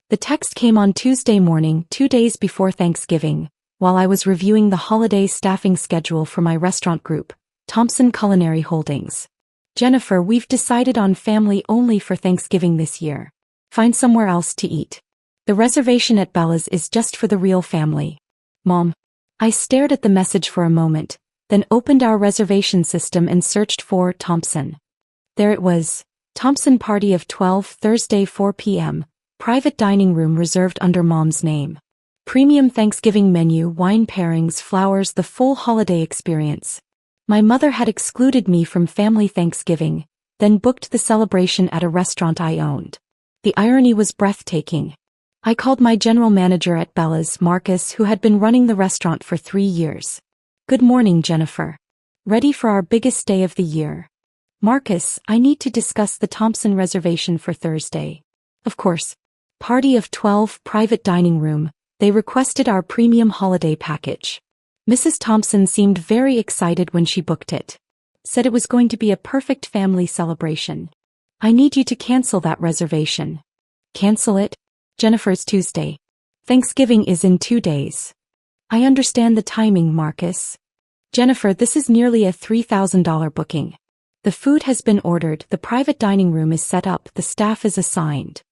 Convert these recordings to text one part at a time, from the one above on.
The text came on Tuesday morning, 2 days before Thanksgiving, while I was reviewing the holiday staffing schedule for my restaurant group, Thompson Culinary Holdings. Jennifer, we've decided on family only for Thanksgiving this year. Find somewhere else to eat. The reservation at Bella's is just for the real family. Mom. I stared at the message for a moment, then opened our reservation system and searched for Thompson. There it was. Thompson Party of 12, Thursday 4 p.m., private dining room reserved under Mom's name. Premium Thanksgiving menu, wine pairings, flowers, the full holiday experience. My mother had excluded me from family Thanksgiving, then booked the celebration at a restaurant I owned. The irony was breathtaking. I called my general manager at Bella's, Marcus, who had been running the restaurant for 3 years. Good morning, Jennifer. Ready for our biggest day of the year. Marcus, I need to discuss the Thompson reservation for Thursday. Of course. Party of 12, private dining room. They requested our premium holiday package. Mrs. Thompson seemed very excited when she booked it. Said it was going to be a perfect family celebration. I need you to cancel that reservation. Cancel it? Jennifer, it's Tuesday. Thanksgiving is in 2 days. I understand the timing, Marcus. Jennifer, this is nearly a $3,000 booking. The food has been ordered, the private dining room is set up, the staff is assigned.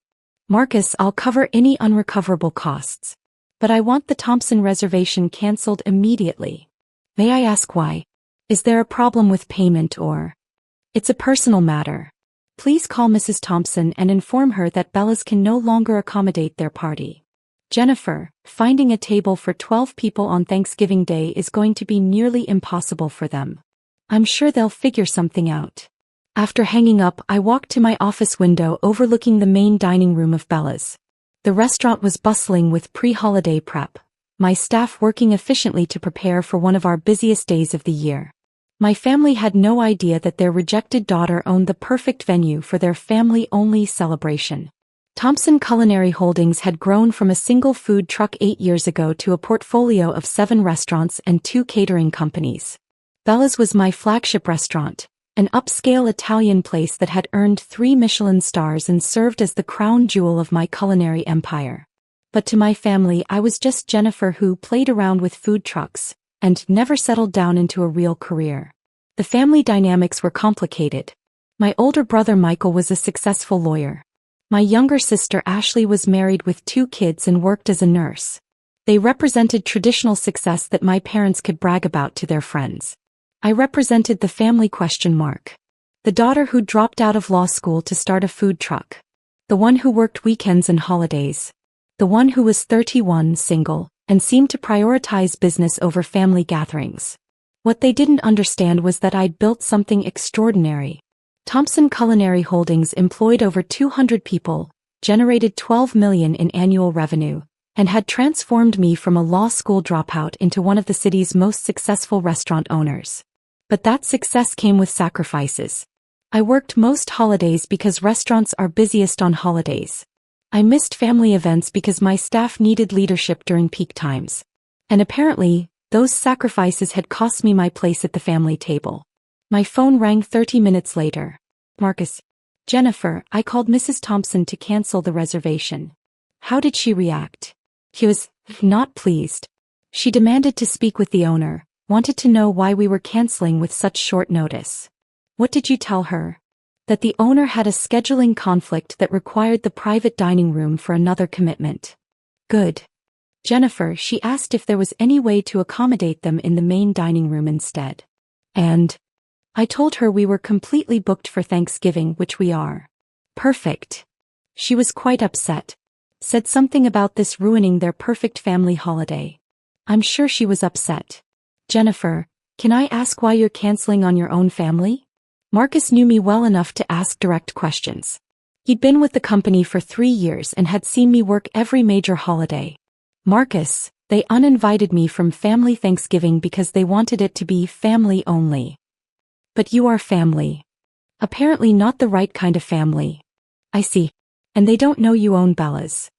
Marcus, I'll cover any unrecoverable costs. But I want the Thompson reservation cancelled immediately. May I ask why? Is there a problem with payment or? It's a personal matter. Please call Mrs. Thompson and inform her that Bella's can no longer accommodate their party. Jennifer, finding a table for 12 people on Thanksgiving Day is going to be nearly impossible for them. I'm sure they'll figure something out. After hanging up, I walked to my office window overlooking the main dining room of Bella's. The restaurant was bustling with pre-holiday prep, my staff working efficiently to prepare for one of our busiest days of the year. My family had no idea that their rejected daughter owned the perfect venue for their family-only celebration. Thompson Culinary Holdings had grown from a single food truck 8 years ago to a portfolio of 7 restaurants and 2 catering companies. Bella's was my flagship restaurant, an upscale Italian place that had earned 3 Michelin stars and served as the crown jewel of my culinary empire. But to my family, I was just Jennifer who played around with food trucks and never settled down into a real career. The family dynamics were complicated. My older brother Michael was a successful lawyer. My younger sister Ashley was married with 2 kids and worked as a nurse. They represented traditional success that my parents could brag about to their friends. I represented the family ? The daughter who dropped out of law school to start a food truck. The one who worked weekends and holidays. The one who was 31, single, and seemed to prioritize business over family gatherings. What they didn't understand was that I'd built something extraordinary. Thompson Culinary Holdings employed over 200 people, generated $12 million in annual revenue, and had transformed me from a law school dropout into one of the city's most successful restaurant owners. But that success came with sacrifices. I worked most holidays because restaurants are busiest on holidays. I missed family events because my staff needed leadership during peak times. And apparently, those sacrifices had cost me my place at the family table. My phone rang 30 minutes later. Marcus. Jennifer, I called Mrs. Thompson to cancel the reservation. How did she react? She was not pleased. She demanded to speak with the owner, wanted to know why we were canceling with such short notice. What did you tell her? That the owner had a scheduling conflict that required the private dining room for another commitment. Good. Jennifer, she asked if there was any way to accommodate them in the main dining room instead. And I told her we were completely booked for Thanksgiving, which we are. Perfect. She was quite upset. Said something about this ruining their perfect family holiday. I'm sure she was upset. Jennifer, can I ask why you're canceling on your own family? Marcus knew me well enough to ask direct questions. He'd been with the company for 3 years and had seen me work every major holiday. Marcus, they uninvited me from family Thanksgiving because they wanted it to be family only. But you are family. Apparently not the right kind of family. I see. And they don't know you own Bella's.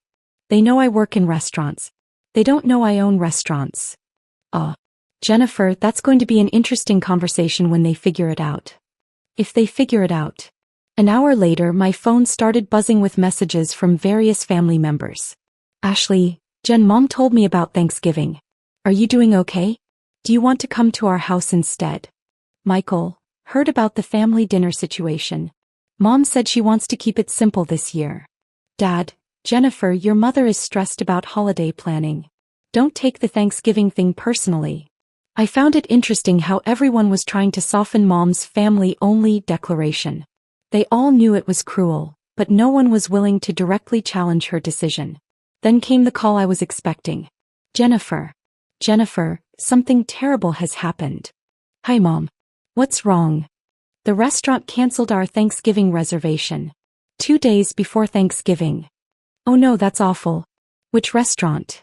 They know I work in restaurants. They don't know I own restaurants. Jennifer, that's going to be an interesting conversation when they figure it out. If they figure it out. An hour later, my phone started buzzing with messages from various family members. Ashley, Jen, Mom told me about Thanksgiving. Are you doing okay? Do you want to come to our house instead? Michael, heard about the family dinner situation. Mom said she wants to keep it simple this year. Dad, Jennifer, your mother is stressed about holiday planning. Don't take the Thanksgiving thing personally. I found it interesting how everyone was trying to soften Mom's family-only declaration. They all knew it was cruel, but no one was willing to directly challenge her decision. Then came the call I was expecting. Jennifer, something terrible has happened. Hi, Mom. What's wrong? The restaurant canceled our Thanksgiving reservation. 2 days before Thanksgiving. Oh no, that's awful. Which restaurant?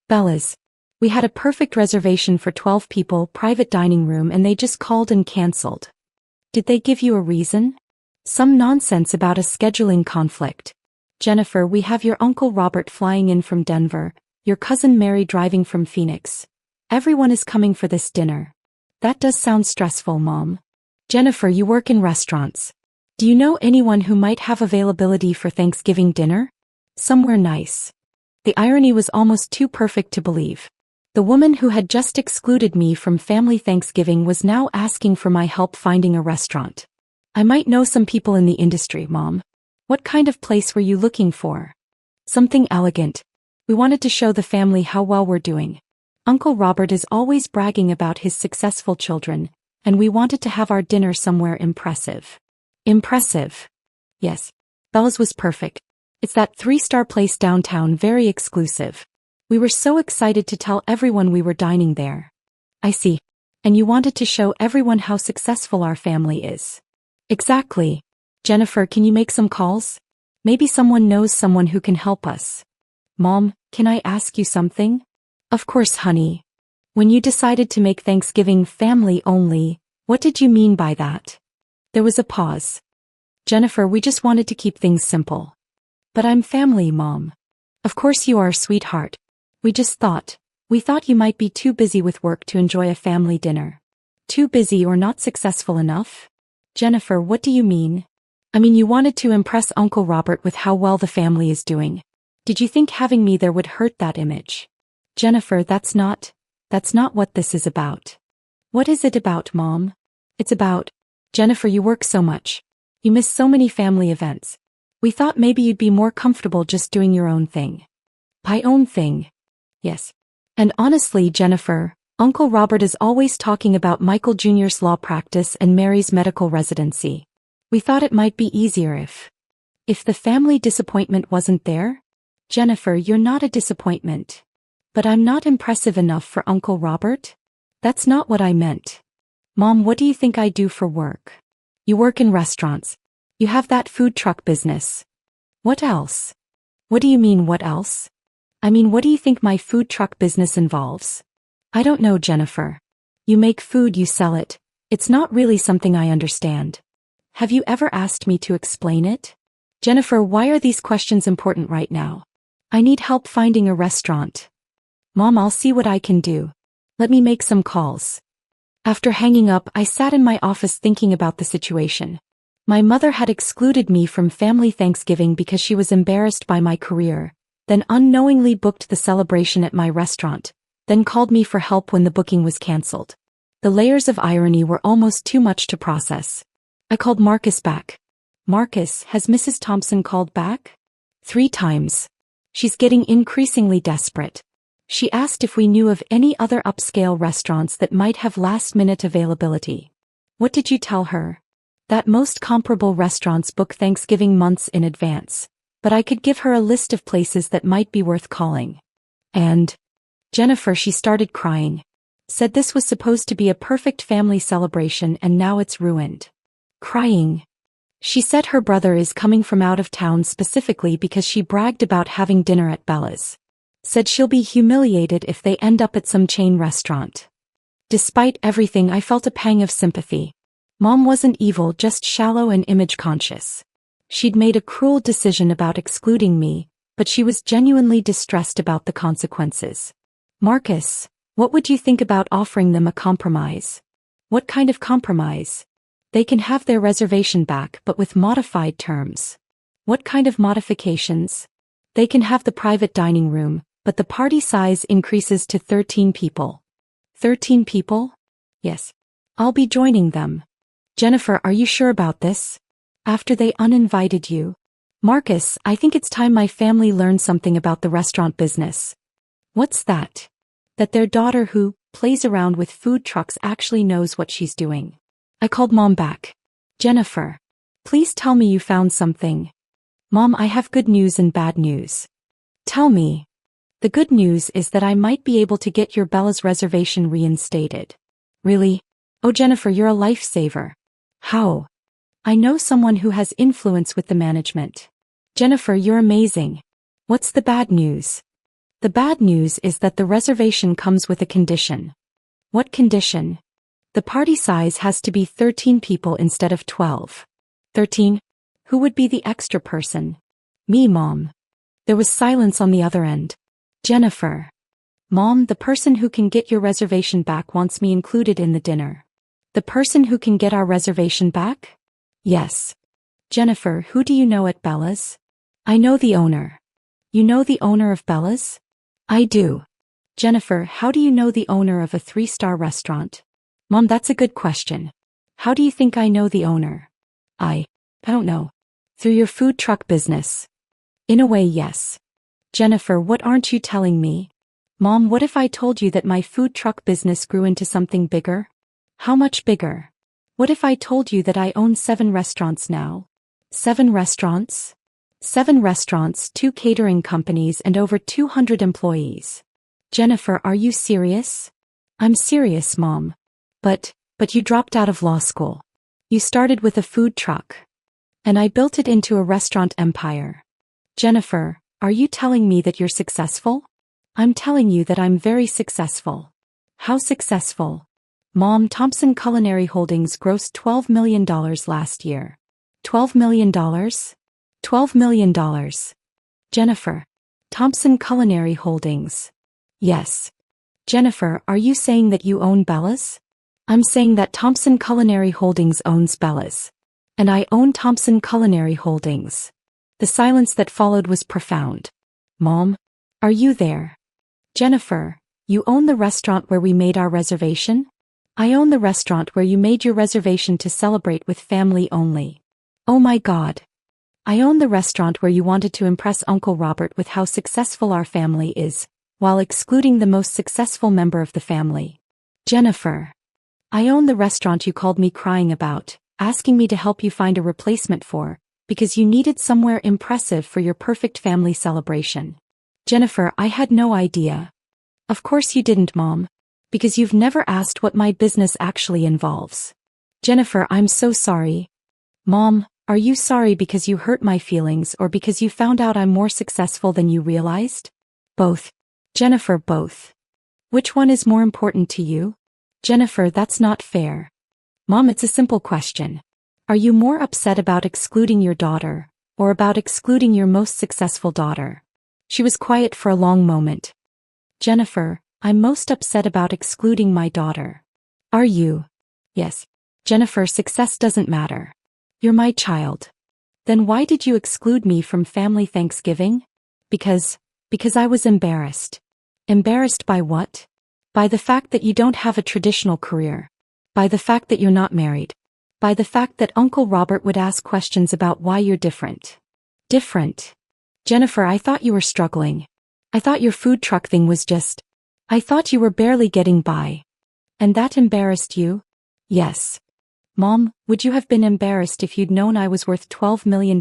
Bella's. We had a perfect reservation for 12 people, private dining room, and they just called and canceled. Did they give you a reason? Some nonsense about a scheduling conflict. Jennifer, we have your Uncle Robert flying in from Denver, your cousin Mary driving from Phoenix. Everyone is coming for this dinner. That does sound stressful, Mom. Jennifer, you work in restaurants. Do you know anyone who might have availability for Thanksgiving dinner? Somewhere nice. The irony was almost too perfect to believe. The woman who had just excluded me from family Thanksgiving was now asking for my help finding a restaurant. I might know some people in the industry, Mom. What kind of place were you looking for? Something elegant. We wanted to show the family how well we're doing. Uncle Robert is always bragging about his successful children, and we wanted to have our dinner somewhere impressive. Impressive? Yes. Bella's was perfect. It's that 3-star place downtown, very exclusive. We were so excited to tell everyone we were dining there. I see. And you wanted to show everyone how successful our family is. Exactly. Jennifer, can you make some calls? Maybe someone knows someone who can help us. Mom, can I ask you something? Of course, honey. When you decided to make Thanksgiving family only, what did you mean by that? There was a pause. Jennifer, we just wanted to keep things simple. But I'm family, Mom. Of course you are, sweetheart. We thought you might be too busy with work to enjoy a family dinner. Too busy or not successful enough? Jennifer, what do you mean? I mean, you wanted to impress Uncle Robert with how well the family is doing. Did you think having me there would hurt that image? Jennifer, that's not what this is about. What is it about, Mom? It's about, Jennifer, you work so much. You miss so many family events. We thought maybe you'd be more comfortable just doing your own thing. My own thing? Yes. And honestly, Jennifer, Uncle Robert is always talking about Michael Jr.'s law practice and Mary's medical residency. We thought it might be easier if the family disappointment wasn't there. Jennifer, you're not a disappointment. But I'm not impressive enough for Uncle Robert? That's not what I meant. Mom, what do you think I do for work? You work in restaurants. You have that food truck business. What else? What do you mean, what else? I mean, what do you think my food truck business involves? I don't know, Jennifer. You make food, you sell it. It's not really something I understand. Have you ever asked me to explain it? Jennifer, why are these questions important right now? I need help finding a restaurant. Mom, I'll see what I can do. Let me make some calls. After hanging up, I sat in my office thinking about the situation. My mother had excluded me from family Thanksgiving because she was embarrassed by my career, then unknowingly booked the celebration at my restaurant, then called me for help when the booking was canceled. The layers of irony were almost too much to process. I called Marcus back. Marcus, has Mrs. Thompson called back? 3 times. She's getting increasingly desperate. She asked if we knew of any other upscale restaurants that might have last-minute availability. What did you tell her? That most comparable restaurants book Thanksgiving months in advance, but I could give her a list of places that might be worth calling. And Jennifer, she started crying. Said this was supposed to be a perfect family celebration and now it's ruined. Crying. She said her brother is coming from out of town specifically because she bragged about having dinner at Bella's. Said she'll be humiliated if they end up at some chain restaurant. Despite everything, I felt a pang of sympathy. Mom wasn't evil, just shallow and image-conscious. She'd made a cruel decision about excluding me, but she was genuinely distressed about the consequences. Marcus, what would you think about offering them a compromise? What kind of compromise? They can have their reservation back but with modified terms. What kind of modifications? They can have the private dining room, but the party size increases to 13 people. 13 people? Yes. I'll be joining them. Jennifer, are you sure about this? After they uninvited you? Marcus, I think it's time my family learned something about the restaurant business. What's that? That their daughter who plays around with food trucks actually knows what she's doing. I called Mom back. Jennifer, please tell me you found something. Mom, I have good news and bad news. Tell me. The good news is that I might be able to get your Bella's reservation reinstated. Really? Oh, Jennifer, you're a lifesaver. How? I know someone who has influence with the management. Jennifer, you're amazing. What's the bad news? The bad news is that the reservation comes with a condition. What condition? The party size has to be 13 people instead of 12. 13? Who would be the extra person? Me, Mom. There was silence on the other end. Jennifer. Mom, the person who can get your reservation back wants me included in the dinner. The person who can get our reservation back? Yes. Jennifer, who do you know at Bella's? I know the owner. You know the owner of Bella's? I do. Jennifer, how do you know the owner of a 3-star restaurant? Mom, that's a good question. How do you think I know the owner? I don't know. Through your food truck business. In a way, yes. Jennifer, what aren't you telling me? Mom, what if I told you that my food truck business grew into something bigger? How much bigger? What if I told you that I own 7 restaurants now? 7 restaurants? 7 restaurants, 2 catering companies and over 200 employees. Jennifer, are you serious? I'm serious, Mom. But you dropped out of law school. You started with a food truck. And I built it into a restaurant empire. Jennifer, are you telling me that you're successful? I'm telling you that I'm very successful. How successful? Mom, Thompson Culinary Holdings grossed $12 million last year. $12 million? $12 million. Jennifer. Thompson Culinary Holdings. Yes. Jennifer, are you saying that you own Bella's? I'm saying that Thompson Culinary Holdings owns Bella's. And I own Thompson Culinary Holdings. The silence that followed was profound. Mom? Are you there? Jennifer, you own the restaurant where we made our reservation? I own the restaurant where you made your reservation to celebrate with family only. Oh my God. I own the restaurant where you wanted to impress Uncle Robert with how successful our family is, while excluding the most successful member of the family. Jennifer. I own the restaurant you called me crying about, asking me to help you find a replacement for, because you needed somewhere impressive for your perfect family celebration. Jennifer, I had no idea. Of course you didn't, Mom. Because you've never asked what my business actually involves. Jennifer, I'm so sorry. Mom, are you sorry because you hurt my feelings or because you found out I'm more successful than you realized? Both. Jennifer, both. Which one is more important to you? Jennifer, that's not fair. Mom, it's a simple question. Are you more upset about excluding your daughter, or about excluding your most successful daughter? She was quiet for a long moment. Jennifer, I'm most upset about excluding my daughter. Are you? Yes. Jennifer, success doesn't matter. You're my child. Then why did you exclude me from family Thanksgiving? Because I was embarrassed. Embarrassed by what? By the fact that you don't have a traditional career. By the fact that you're not married. By the fact that Uncle Robert would ask questions about why you're different. Different. Jennifer, I thought you were struggling. I thought your food truck thing was just... I thought you were barely getting by. And that embarrassed you? Yes. Mom, would you have been embarrassed if you'd known I was worth $12 million?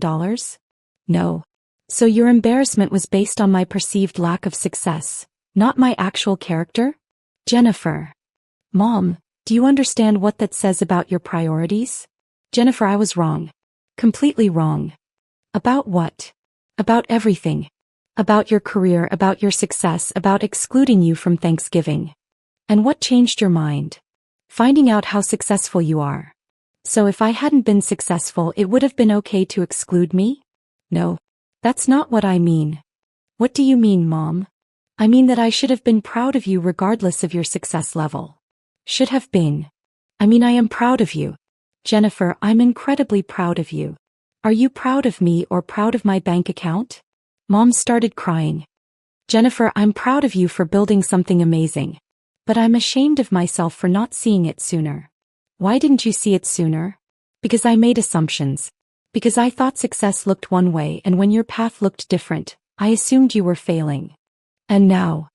No. So your embarrassment was based on my perceived lack of success, not my actual character? Jennifer. Mom, do you understand what that says about your priorities? Jennifer, I was wrong. Completely wrong. About what? About everything. About your career, about your success, about excluding you from Thanksgiving. And what changed your mind? Finding out how successful you are. So if I hadn't been successful, it would have been okay to exclude me? No. That's not what I mean. What do you mean, Mom? I mean that I should have been proud of you regardless of your success level. Should have been. I mean I am proud of you. Jennifer, I'm incredibly proud of you. Are you proud of me or proud of my bank account? Mom started crying. Jennifer, I'm proud of you for building something amazing. But I'm ashamed of myself for not seeing it sooner. Why didn't you see it sooner? Because I made assumptions. Because I thought success looked one way and when your path looked different, I assumed you were failing. And now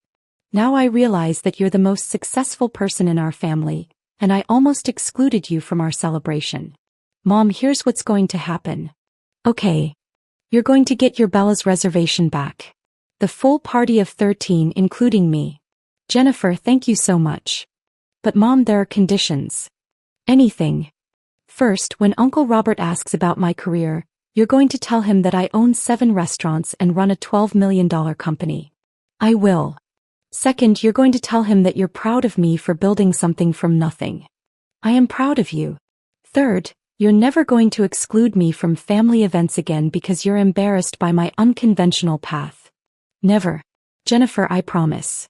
I realize that you're the most successful person in our family, and I almost excluded you from our celebration. Mom, here's what's going to happen. Okay. You're going to get your Bella's reservation back. The full party of 13 including me. Jennifer, thank you so much. But Mom, there are conditions. Anything. First, when Uncle Robert asks about my career, you're going to tell him that I own 7 restaurants and run a $12 million company. I will. Second, you're going to tell him that you're proud of me for building something from nothing. I am proud of you. Third, you're never going to exclude me from family events again because you're embarrassed by my unconventional path. Never. Jennifer, I promise.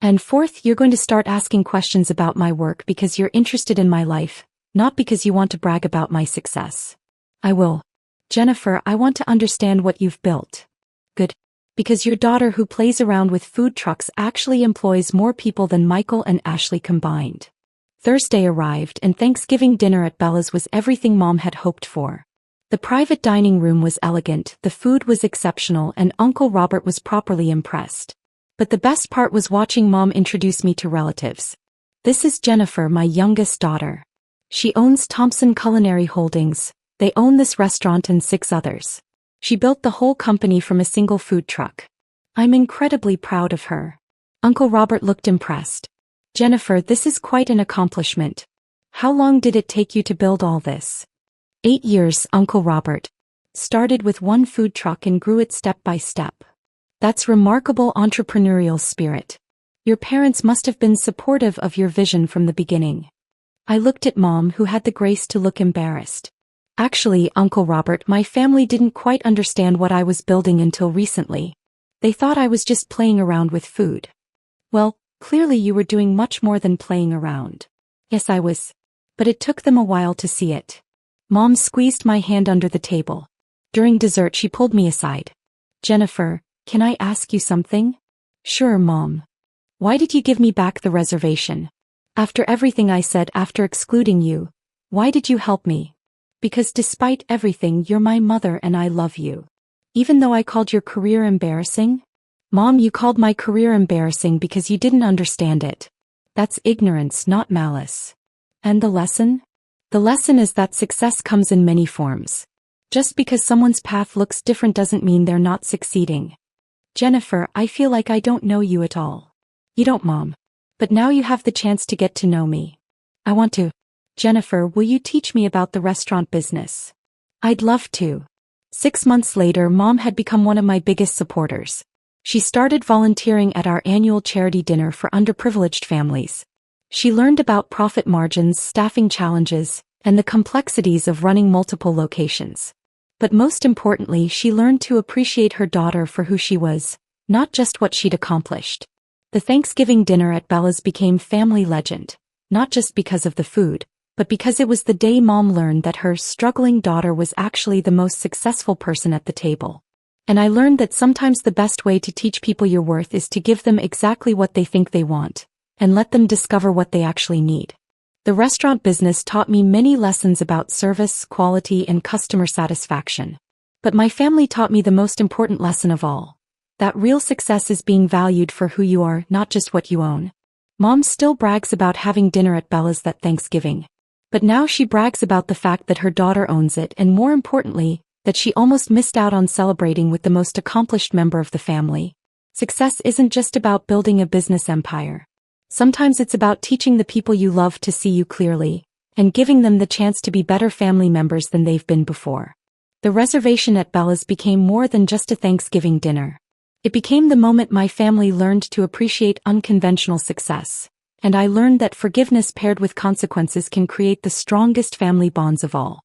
And fourth, you're going to start asking questions about my work because you're interested in my life, not because you want to brag about my success. I will. Jennifer, I want to understand what you've built. Good. Because your daughter who plays around with food trucks actually employs more people than Michael and Ashley combined. Thursday arrived and Thanksgiving dinner at Bella's was everything Mom had hoped for. The private dining room was elegant, the food was exceptional, and Uncle Robert was properly impressed. But the best part was watching Mom introduce me to relatives. This is Jennifer, my youngest daughter. She owns Thompson Culinary Holdings. They own this restaurant and 6 others. She built the whole company from a single food truck. I'm incredibly proud of her. Uncle Robert looked impressed. Jennifer, this is quite an accomplishment. How long did it take you to build all this? 8 years, Uncle Robert. Started with 1 food truck and grew it step by step. That's remarkable entrepreneurial spirit. Your parents must have been supportive of your vision from the beginning. I looked at Mom, who had the grace to look embarrassed. Actually, Uncle Robert, my family didn't quite understand what I was building until recently. They thought I was just playing around with food. Well, clearly you were doing much more than playing around. Yes, I was. But it took them a while to see it. Mom squeezed my hand under the table. During dessert she pulled me aside. Jennifer, can I ask you something? Sure, Mom. Why did you give me back the reservation? After everything I said after excluding you, why did you help me? Because despite everything, you're my mother and I love you. Even though I called your career embarrassing? Mom, you called my career embarrassing because you didn't understand it. That's ignorance, not malice. And the lesson? The lesson is that success comes in many forms. Just because someone's path looks different doesn't mean they're not succeeding. Jennifer, I feel like I don't know you at all. You don't, Mom. But now you have the chance to get to know me. I want to. Jennifer, will you teach me about the restaurant business? I'd love to. 6 months later, Mom had become one of my biggest supporters. She started volunteering at our annual charity dinner for underprivileged families. She learned about profit margins, staffing challenges, and the complexities of running multiple locations. But most importantly, she learned to appreciate her daughter for who she was, not just what she'd accomplished. The Thanksgiving dinner at Bella's became family legend, not just because of the food, but because it was the day Mom learned that her struggling daughter was actually the most successful person at the table. And I learned that sometimes the best way to teach people your worth is to give them exactly what they think they want, and let them discover what they actually need. The restaurant business taught me many lessons about service, quality, and customer satisfaction. But my family taught me the most important lesson of all. That real success is being valued for who you are, not just what you own. Mom still brags about having dinner at Bella's that Thanksgiving. But now she brags about the fact that her daughter owns it and more importantly, that she almost missed out on celebrating with the most accomplished member of the family. Success isn't just about building a business empire. Sometimes it's about teaching the people you love to see you clearly, and giving them the chance to be better family members than they've been before. The reservation at Bella's became more than just a Thanksgiving dinner. It became the moment my family learned to appreciate unconventional success. And I learned that forgiveness paired with consequences can create the strongest family bonds of all.